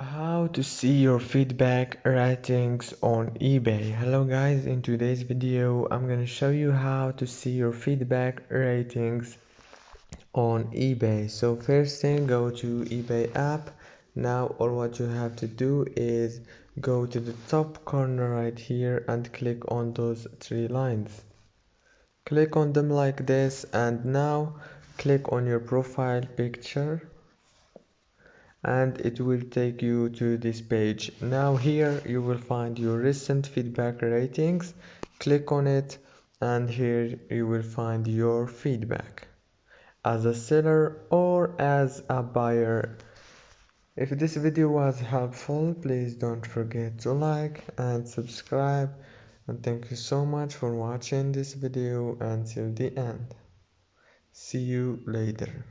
How to see your feedback ratings on eBay. Hello guys, in today's video I'm gonna show you how to see your feedback ratings on eBay. So first thing, go to eBay app. Now all what you have to do is go to the top corner right here and click on those three lines. Click on them like this, and now click on your profile picture and it will take you to this page. Now here you will find your recent feedback ratings. Click on it and here you will find your feedback as a seller or as a buyer. If this video was helpful, please don't forget to like and subscribe, and thank you so much for watching this video until the end. See you later.